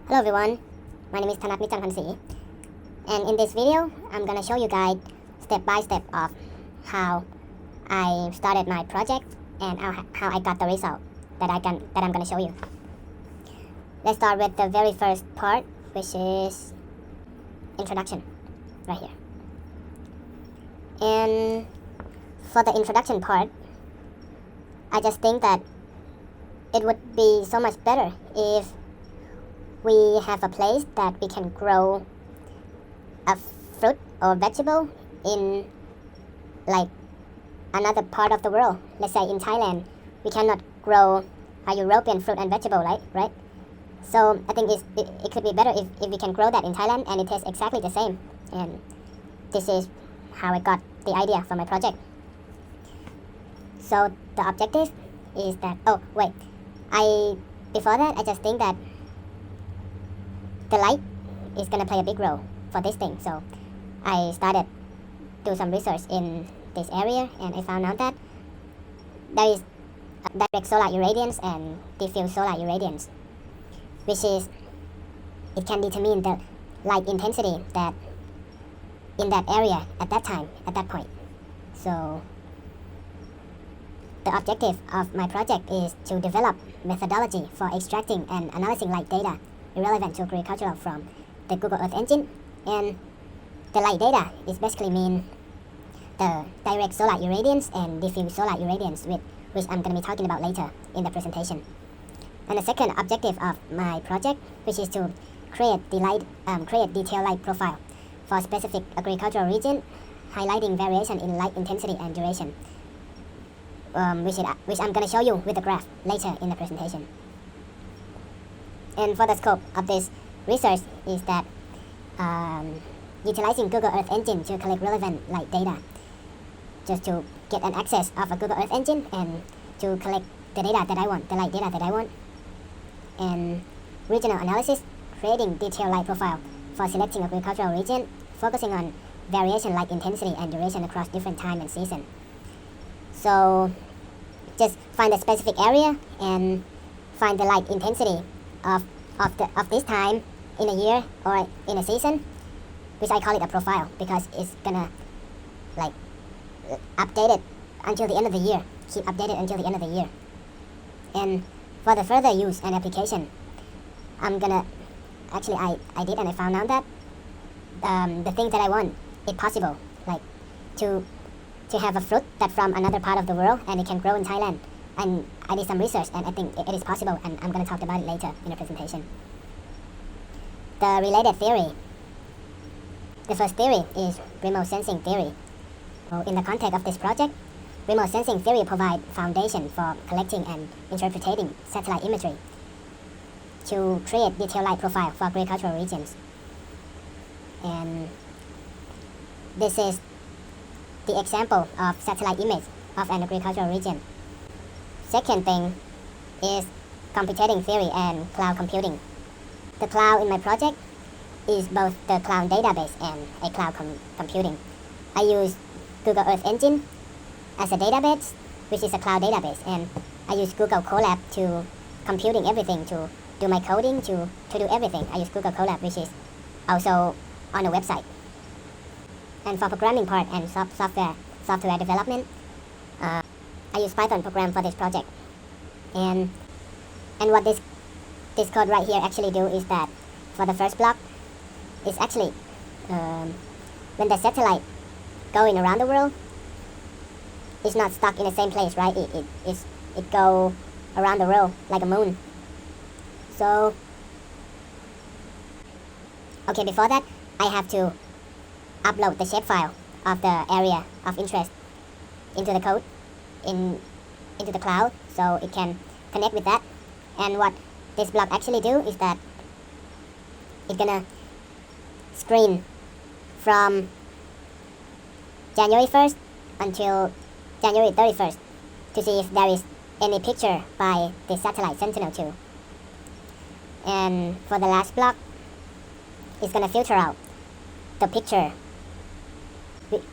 Hello everyone, my name is Thanath Mitchangpansi, and in this video I'm gonna show you guys step by step of how I started my project and how I got the result that I'm gonna show you. Let's start with the very first part, which is introduction, right here. And for the introduction part, I just think that it would be so much better if we have a place that we can grow a fruit or vegetable in like another part of the world. Let's say in Thailand, we cannot grow a European fruit and vegetable, right? So I think it could be better if we can grow that in Thailand and it tastes exactly the same. And this is how I got the idea for my project. So the objective is that, before that, I just think that the light is gonna play a big role for this thing. So I started do some research in this area and I found out that there is direct solar irradiance and diffuse solar irradiance, which is, it can determine the light intensity that in that area at that time, at that point. So the objective of my project is to develop methodology for extracting and analyzing light data relevant to agriculture from the Google Earth Engine. And the light data is basically mean the direct solar irradiance and diffuse solar irradiance, which I'm going to be talking about later in the presentation. And the second objective of my project, which is to create detailed light profile for specific agricultural region, highlighting variation in light intensity and duration, which I'm going to show you with the graph later in the presentation. And for the scope of this research is that utilizing Google Earth Engine to collect relevant light data, just to get an access of a Google Earth Engine and to collect the data that I want, the light data that I want. And regional analysis, creating detailed light profile for selecting agricultural region, focusing on variation light intensity and duration across different time and season. So just find a specific area and find the light intensity of this time in a year or in a season, which I call it a profile because it's gonna like update it until the end of the year, keep updated until the end of the year. And for the further use and application, I did and I found out that the thing that I want is possible, like to have a fruit that from another part of the world and it can grow in Thailand. And I did some research and I think it is possible, and I'm going to talk about it later in the presentation. The related theory. The first theory is remote sensing theory. So in the context of this project, remote sensing theory provides foundation for collecting and interpreting satellite imagery to create detailed light profile for agricultural regions. And this is the example of satellite image of an agricultural region. Second thing is computing theory and cloud computing. The cloud in my project is both the cloud database and a cloud computing. I use Google Earth Engine as a database, which is a cloud database, and I use Google Colab to computing everything, to do my coding, to do everything. I use Google Colab, which is also on the website. And for programming part and software development, I use Python program for this project. And what this code right here actually do is that for the first block, it's actually when the satellite going around the world, it's not stuck in the same place, right? It go around the world like a moon. So okay, before that, I have to upload the shapefile of the area of interest into the code, into the cloud, so it can connect with that. And what this block actually do is that it's gonna screen from January 1st until January 31st to see if there is any picture by the satellite Sentinel-2. And for the last block, it's gonna filter out the picture. It's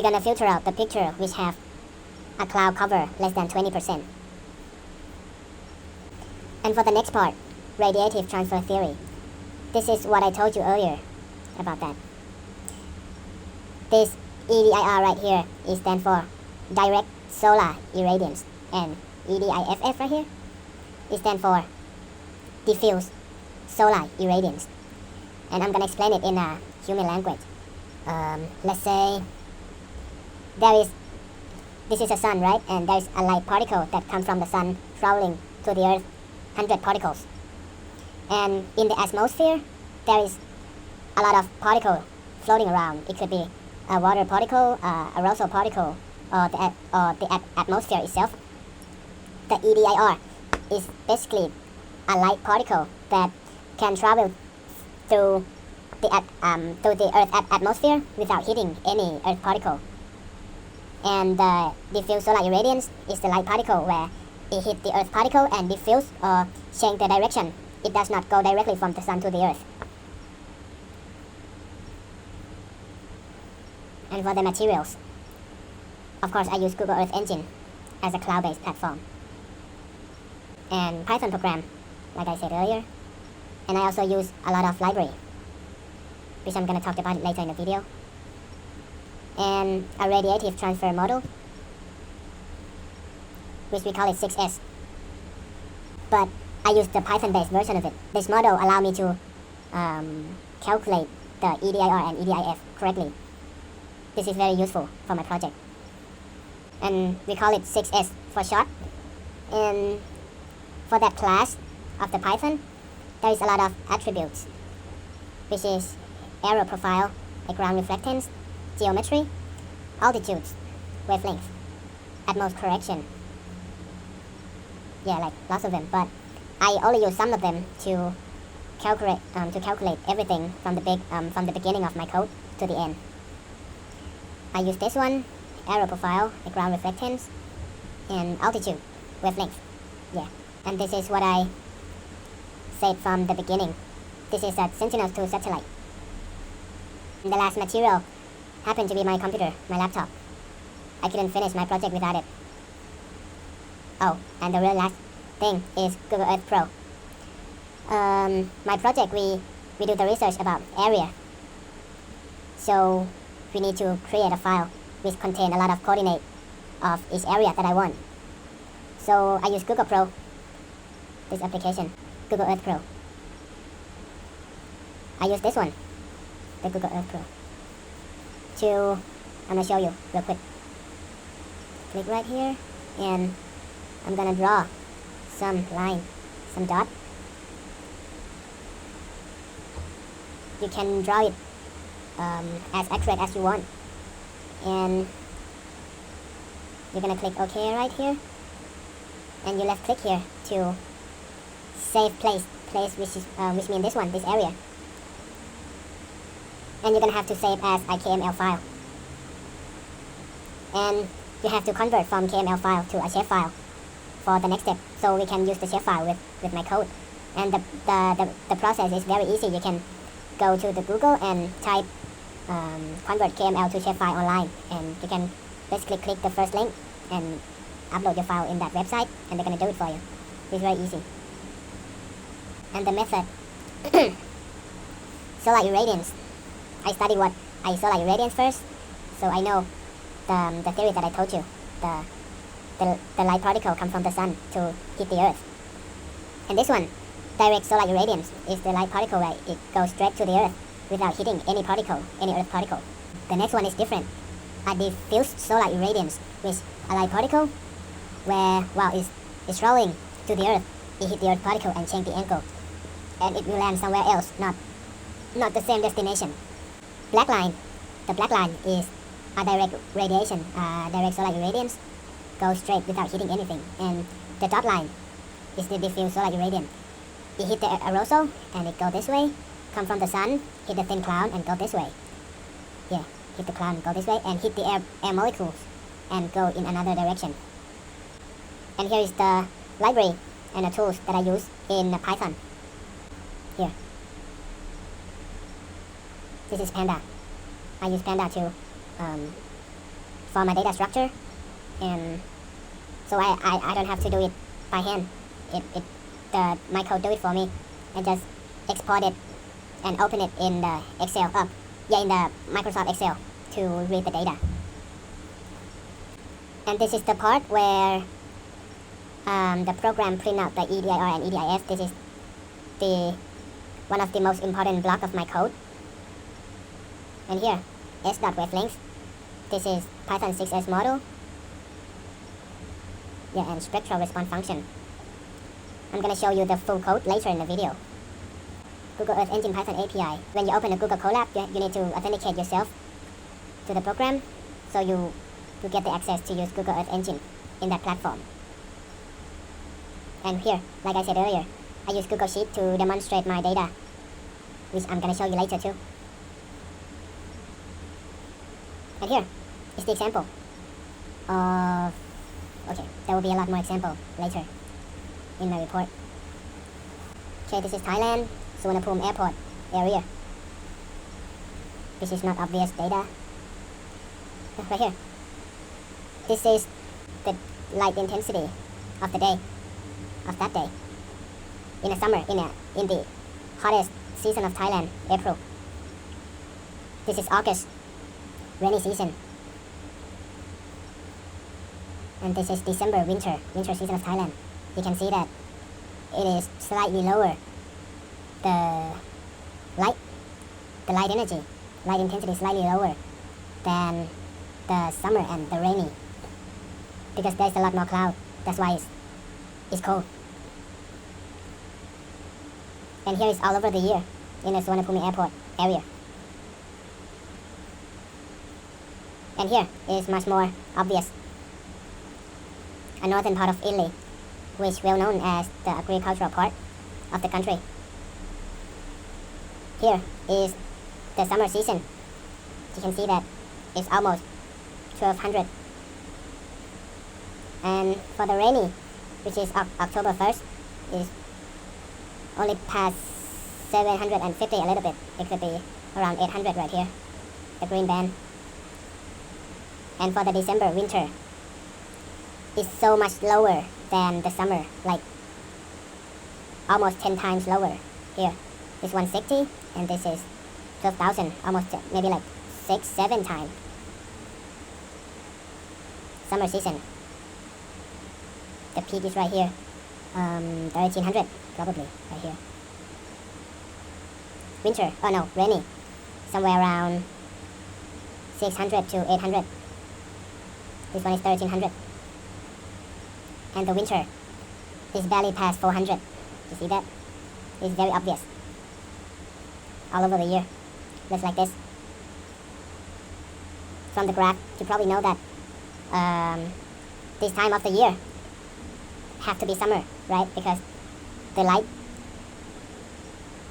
gonna filter out the picture which have a cloud cover less than 20%. And for the next part, radiative transfer theory. This is what I told you earlier about that. This EDIR right here is stand for direct solar irradiance, and EDIFF right here is stand for diffuse solar irradiance. And I'm gonna explain it in a human language. Let's say this is a sun, right? And there's a light particle that comes from the sun traveling to the earth, 100 particles. And in the atmosphere, there is a lot of particle floating around. It could be a water particle, aerosol particle, or the atmosphere itself. The EDIR is basically a light particle that can travel through the Earth atmosphere without hitting any Earth particle. And the diffuse solar irradiance is the light particle where it hits the Earth particle and diffuse or change the direction. It does not go directly from the sun to the Earth. And for the materials, of course I use Google Earth Engine as a cloud-based platform. And Python program, like I said earlier. And I also use a lot of library, which I'm going to talk about it later in the video. And a radiative transfer model, which we call it 6S. But I use the Python-based version of it. This model allows me to calculate the EDIR and EDIF correctly. This is very useful for my project. And we call it 6S for short. And for that class of the Python, there is a lot of attributes, which is error profile, like ground reflectance, geometry, altitudes, wavelength, atmos correction. Yeah, like lots of them, but I only use some of them to calculate everything from the beginning of my code to the end. I use this one, error profile, like ground reflectance, and altitude, wavelength. Yeah, and this is what I said from the beginning. This is a Sentinel-2 satellite. And the last material happened to be my computer, my laptop. I couldn't finish my project without it. Oh, and the real last thing is Google Earth Pro. My project, we do the research about area. So we need to create a file which contains a lot of coordinates of each area that I want. So I use Google Pro, this application, Google Earth Pro. I use this one, the Google Earth Pro, I'm gonna show you real quick. Click right here, and I'm gonna draw some line, some dot. You can draw it as accurate as you want. And you're gonna click OK right here, and you left click here to save place which means this one, this area. And you're gonna have to save as a KML file. And you have to convert from KML file to a shape file for the next step. So we can use the shape file with my code. And the process is very easy. You can go to the Google and type convert KML to shapefile online, and you can basically click the first link and upload your file in that website, and they're gonna do it for you. It's very easy. And the method, solar irradiance. I studied solar irradiance first, so I know the theory that I told you. The light particle comes from the sun to hit the earth. And this one, direct solar irradiance, is the light particle where it goes straight to the earth without hitting any particle, any earth particle. The next one is different. A diffuse solar irradiance, which a light particle where while it's rolling to the earth, it hit the earth particle and change the angle, and it will land somewhere else, not the same destination. Black line. The black line is a direct radiation, direct solar irradiance, goes straight without hitting anything. And the dot line is the diffuse solar irradiance. It hit the aerosol and it go this way, come from the sun, hit the thin cloud and go this way. Yeah, hit the cloud and go this way, and hit the air molecules and go in another direction. And here is the library and the tools that I use in Python. Here. This is Panda. I use Panda to for my data structure, and so I don't have to do it by hand. My code do it for me and just export it and open it in the Excel, in the Microsoft Excel to read the data. And this is the part where the program print out the EDIR and EDIF. This is one of the most important block of my code. And here, s.wavelength. This is Python 6s model. Yeah, and spectral response function. I'm gonna show you the full code later in the video. Google Earth Engine Python API. When you open a Google Colab, you need to authenticate yourself to the program, so you get the access to use Google Earth Engine in that platform. And here, like I said earlier, I use Google Sheet to demonstrate my data, which I'm gonna show you later too. And here is the example of, okay, there will be a lot more example later in my report. Okay, this is Thailand, Suvarnabhumi Airport area. This is not obvious data. Right here. This is the light intensity of the day, of that day. In the summer, in the hottest season of Thailand, April. This is August, rainy season. And this is December, winter season of Thailand. You can see that it is slightly lower. The light energy, light intensity is slightly lower than the summer and the rainy, because there's a lot more cloud. That's why it's cold. And here is all over the year in the Suvarnabhumi Airport area. And here is much more obvious. A northern part of Italy, which is well known as the agricultural part of the country. Here is the summer season. You can see that it's almost 1200. And for the rainy, which is October 1st, is only past 750 a little bit. It could be around 800 right here, the green band. And for the December winter, it's so much lower than the summer, like almost 10 times lower. Here is 160, and this is 12,000, almost maybe like 6-7 times. Summer season. The peak is right here, 1300 probably right here. Winter, oh no, rainy, somewhere around 600 to 800. This one is 1300. And the winter is barely past 400. You see that? It's very obvious. All over the year. Looks like this. From the graph, you probably know that this time of the year have to be summer, right? Because the light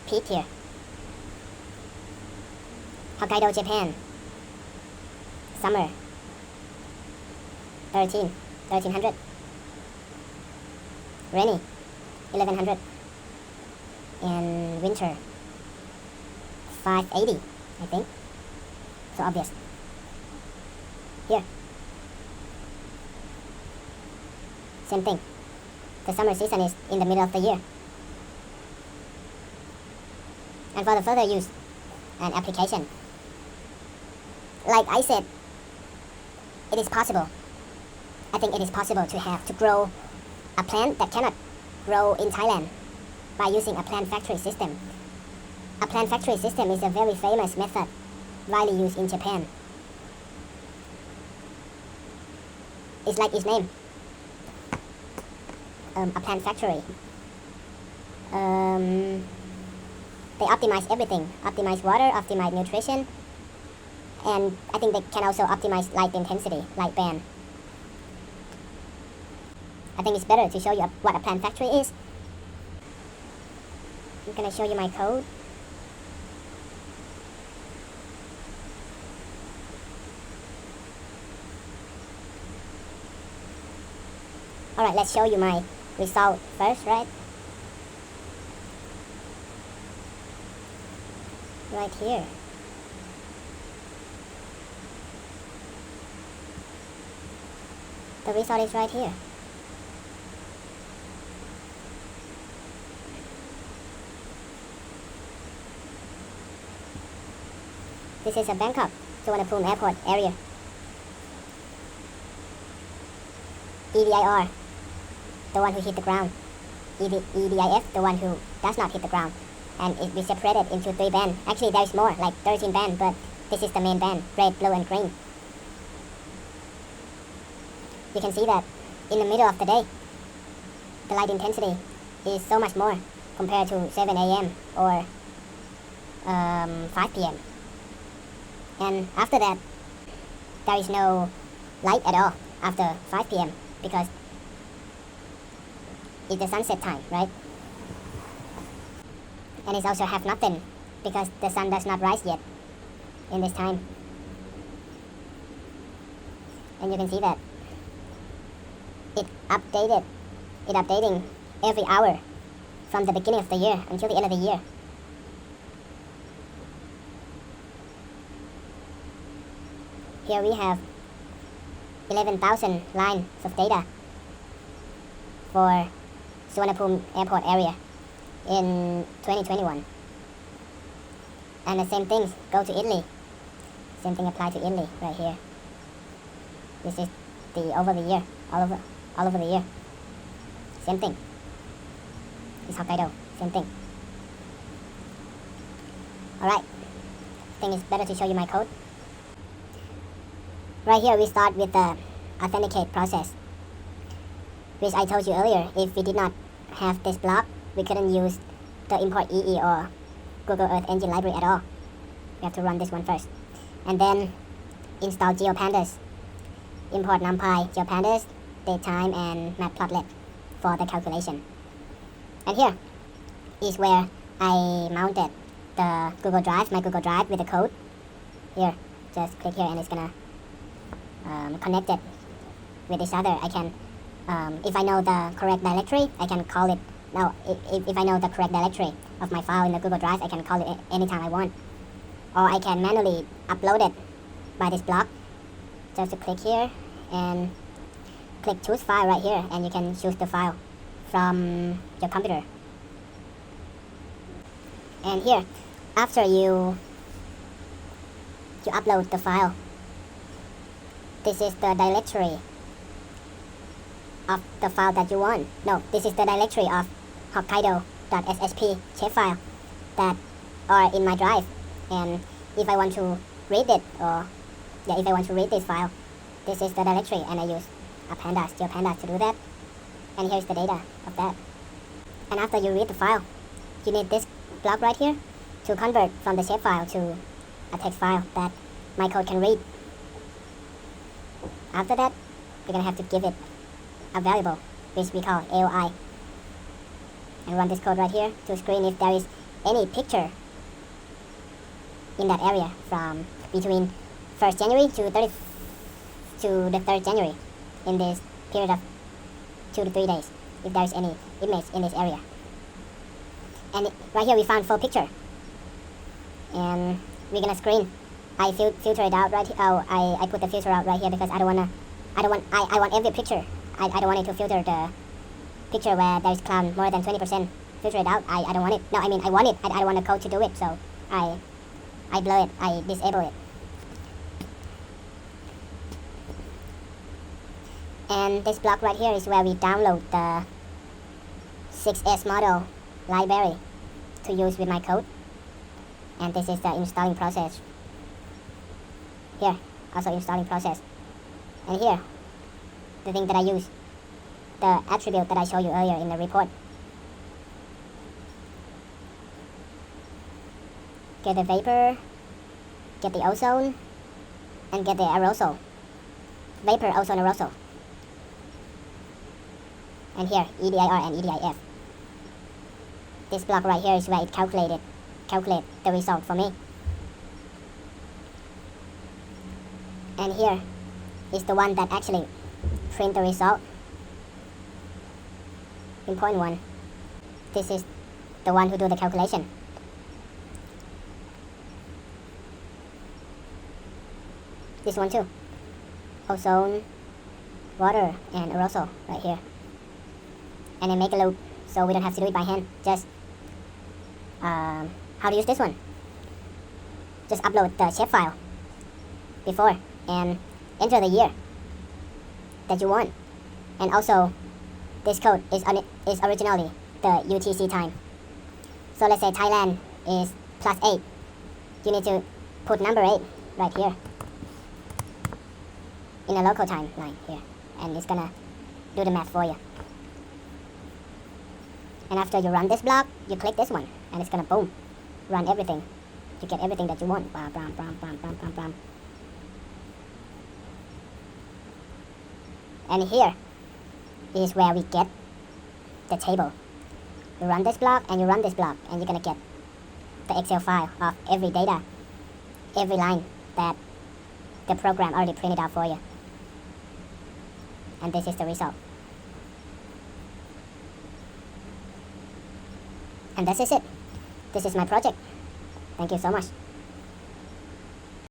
peak here. Hokkaido, Japan. Summer. 1300. Rainy, 1100. And winter, 580, I think. So obvious. Here. Same thing. The summer season is in the middle of the year. And for the further use and application, like I said, it is possible. I think it is possible to grow a plant that cannot grow in Thailand by using a plant factory system. A plant factory system is a very famous method widely used in Japan. It's like its name. A plant factory. They optimize everything. Optimize water, optimize nutrition, and I think they can also optimize light intensity, light band. I think it's better to show you what a plant factory is. I'm gonna show you my code. Alright, let's show you my result first, right? Right here. The result is right here. This is a Bangkok Suvarnabhumi Airport area. EDIR, the one who hit the ground. EDIF, the one who does not hit the ground. And it be separated into 3 bands. Actually, there is more, like 13 bands, but this is the main band, red, blue, and green. You can see that in the middle of the day, the light intensity is so much more compared to 7 a.m. or 5 p.m. And after that, there is no light at all after 5 p.m. because it's the sunset time, right? And it's also have nothing because the sun does not rise yet in this time. And you can see that it updating every hour from the beginning of the year until the end of the year. Here we have 11,000 lines of data for Suvarnabhumi Airport area in 2021. And the same things go to Italy. Same thing apply to Italy right here. This is the over the year, all over the year. Same thing. It's Hokkaido, same thing. Alright, I think it's better to show you my code. Right here we start with the authenticate process, which I told you earlier. If we did not have this block, we couldn't use the import EE or Google Earth Engine library at all. We have to run this one first. And then install GeoPandas. Import NumPy, GeoPandas, datetime, and Matplotlib for the calculation. And here is where I mounted the Google Drive, my Google Drive with the code. Here, just click here and it's gonna connect it with each other. I can, if I know the correct directory, I can call it. Now, if I know the correct directory of my file in the Google Drive, I can call it anytime I want. Or I can manually upload it by this block. Just to click here and click choose file right here, and you can choose the file from your computer. And here, after you upload the file, this is the directory of the file that you want. No, this is the directory of Hokkaido.ssp shapefile that are in my drive. And if I want to read it, if I want to read this file, this is the directory, and I use GeoPandas to do that. And here's the data of that. And after you read the file, you need this block right here to convert from the shapefile to a text file that my code can read. After that, we're gonna have to give it a variable which we call AOI, and run this code right here to screen if there is any picture in that area from between 1st January to the 3rd January in this period of 2 to 3 days, if there is any image in this area. And right here we found 4 picture, and we're gonna screen. I filter it out right here. I put the filter out right here because I want every picture. I don't want it to filter the picture where there is cloud more than 20%. Filter it out. I don't want it. No, I mean I want it. I don't want the code to do it. So I blur it. I disable it. And this block right here is where we download the 6S model library to use with my code. And this is the installing process. Here, also installing process. And here, the thing that I use, the attribute that I showed you earlier in the report. Get the vapor, get the ozone, and get the aerosol. Vapor, ozone, aerosol. And here, EDIR and EDIF. This block right here is where it calculate the result for me. And here is the one that actually print the result in point 1. This is the one who do the calculation. This one too. Ozone, water, and aerosol right here. And I make a loop so we don't have to do it by hand. Just how to use this one. just upload the shapefile before and enter the year that you want. And also, this code is originally the UTC time. So let's say Thailand is +8. You need to put number 8 right here in a local time line here, and it's gonna do the math for you. And after you run this block, you click this one, and it's gonna boom, run everything. You get everything that you want. Bam, bam, bam, bam, bam, bam, bam. And here is where we get the table. You run this block and you run this block, and you're gonna get the Excel file of every data, every line that the program already printed out for you. And this is the result. And this is it. This is my project. Thank you so much.